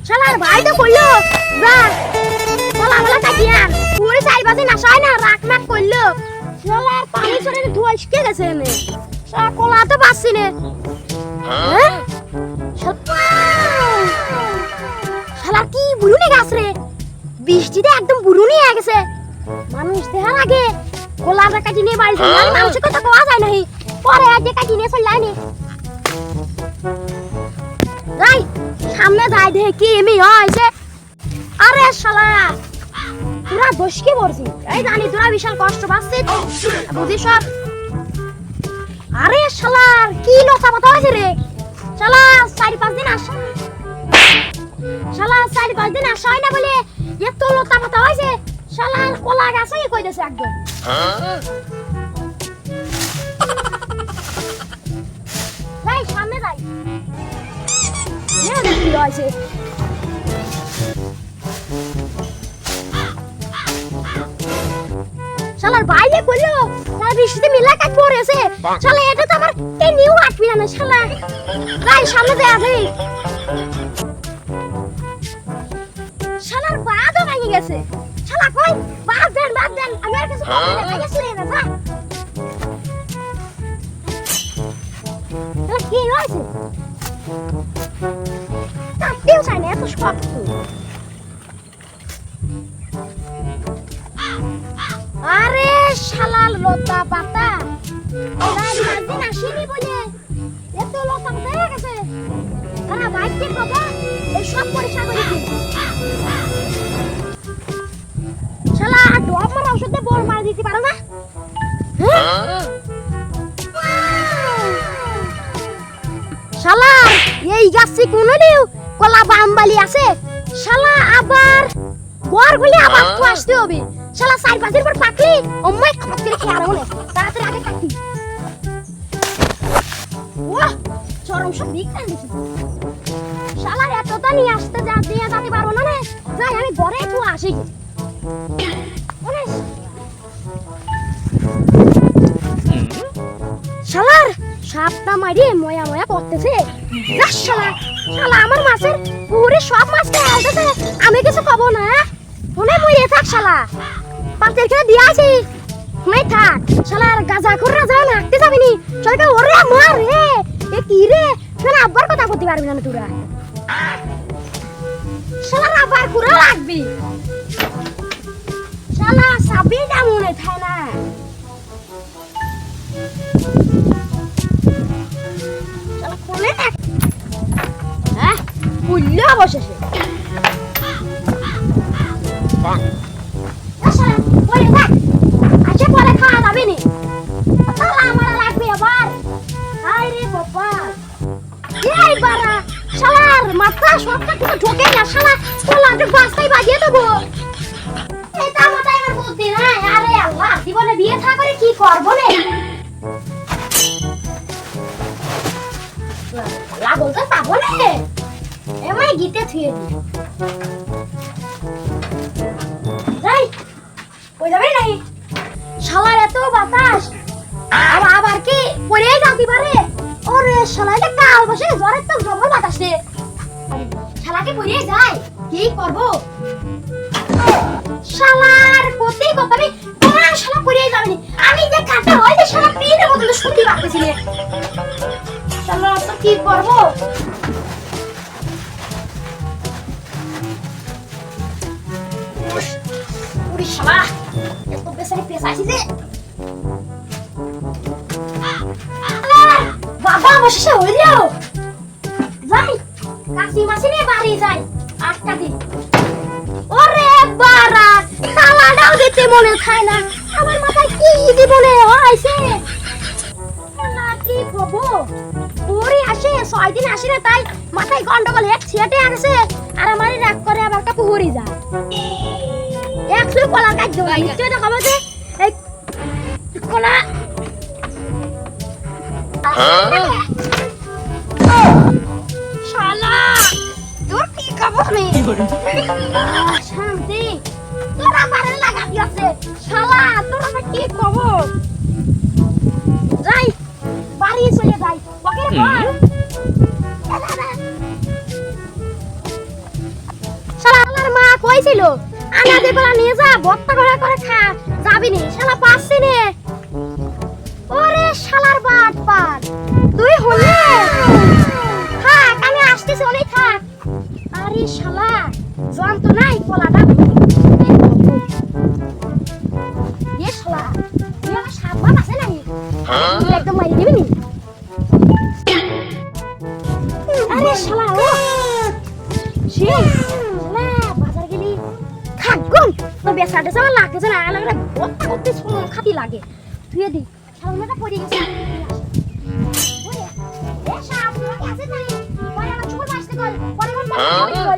শালার ভাই তো কইলো যা বলা বলা কাটিয়া পুরি 4 বাজে না হয় না রাখমাক কইলো শালার পানি ছড়ে ধুইসকে গেছে এনে শালা কোলা তো পাচ্ছি না হ্যাঁ শালা কি বুড়ুনি গাছ রে বৃষ্টিতে একদম বুড়ুনি হয়ে গেছে মানুষ দেখা লাগে কোলাটা কাটি নিয়ে বাড়ি যায় মানুষের কথা কোয়া যায় নাই পরে এক কাটি নিয়ে চলে যায়নি যাই সামনে যাই দেখে কি এমনি হয়েছে আরে শালা তোরা বসকে পড়ছি এই জানি তোরা বিশাল কষ্ট পাচ্ছিস বুঝি সব আরে শালার কি লতা পাতা হয়েছে রে শালা 4-5 দিন আসা শালা 4-5 দিন আসা হয় না বলে এত লতা পাতা হয়েছে শালার কলা গাছই কই দিয়েছে একদম যাই সামনে যাই কি হয়েছে শালার বাইরে বললো তার বৃষ্টিতে মিলা কাট পড়েছে শালা এটা তো আমার নিউ আটবি না শালা যাই সামনে যাই আছে শালার বাদও ভেঙে গেছে শালা কই বাদ দেন আমি আর কিছু করতে না গেছি না যা কি হয়েছে কাটতেও চাই না এত শক্ত আরে শালাল লতা পাতা দিন আসেনি বলে এত লতা পাতা হয়ে গেছে আরে বাইকে বাবা এই সব পরিষ্কার করে দিন শালা ডব মারা ওষুধে বল মার দিতে পারো না শালা এই গাছে কোন দিও কলা বামবালি আছে শালা আবার বরগুলি আবার তো আসতে হবে শালা 4-5 দিন পর পাকলি অম্মাই খত করে খেয়ে আরো তাড়াতাড়ি আগে কাটি ওহ চরম সব বিগ টান দিছি শালার এতটা নিয়ে আসতে যা দিয়ে যেতে পারবো না রে যাই আমি ঘরে একটু আসি শালার সাপটা মারি ময়া ময়া করতেছে শালা শালা আমার মাছের পুরে সব মাছ খেয়ে আসতেছে আমি কিছু পাবো না মনে মরে থাক শালা পাতের খেয়ে দিয়ে আসি মনে থাক শালার গাজা করে যাও না হাঁটতে যাবি নি শালাকে ওরে মার রে এ কি রে শালা আব্বার কথা করতে পারবি না তোরা শালার আব্বার কুড়া লাগবি শালা সাবি না মনে থাকে না শালা কোলে হ্যাঁ বুঝলে অবশেষে মাথা সবটা কিছু ঢোকে না শালা কোলাটা বাস্তাই বাজিয়ে দেবো এটা মাথায় আমার বুদ্ধি নাই আরে আল্লাহ জীবনে বিয়ে থা করে কি করব রে লাগল তো পাবো না এমআই গিতে থুয়ে দি যাই কই যাবে নাই শালার এত বাতাস আবার কি পড়ে যাতি পারে ওরে শালা এটা কাল বসে জ্বরের তো জবর বাতাস রে শালাকে পড়ে যায় কি করব শালার কোতেই কথাবি তোমার শালা পড়ে যাবে আমি যে কাটা হয় যে শালা পেনের মতো শুনতে পাচ্ছি রে শালা তো কি করব ওরে শালা এত বেসারি পেছাইছি যে বাবা বসে হইলো যাই কাশি মাসি নিয়ে বাড়ি যাই 8টা দিন ওরে বারা খাওয়াটাও দিতে মনে খায় না আমার মাথায় কি জীবনে হয়েছে না কি বাবু ওরে আসে 6 দিন আসে না তাই মাথায় গন্ডগোল এক ছিয়াটে আসে আর আমারে রাগ করে আবার কাপু হরি যায় একশো কলা কাট দেব নিশ্চয় তো খাবো যে এই কলা শালা তোর কি খাবো আমি শান্তি তোরা বারে লাগা দিয়েছে শালা তোরা কি খাবো যাই বাড়ি চলে যাই ওকে বল কইছিল আনাজে কলা নিয়ে যা ভর্তা করে খা যাবি নি শালা পাচ্ছি নে ওরে শালার বাট পাট তুই হলে থাক আমি আসতেছি অনেক থাক আরে শালা জন তো নাই কলাটা এ শালা তুই আমার সাত বাপ আছে নাকি তুই একদম মারি দিবি নি আরে শালা ও সে শালা বাজার গেলি থাকুন তো বেসাটা যাওয়া লাগছে না লাগলে বত্তা করতে শোনো খাতি লাগে তুই দি শালাটা পড়ে গেছে ওরে এ শালা আপনি আছে তাই পরে আমার চুল বাসতে কর পরে আমার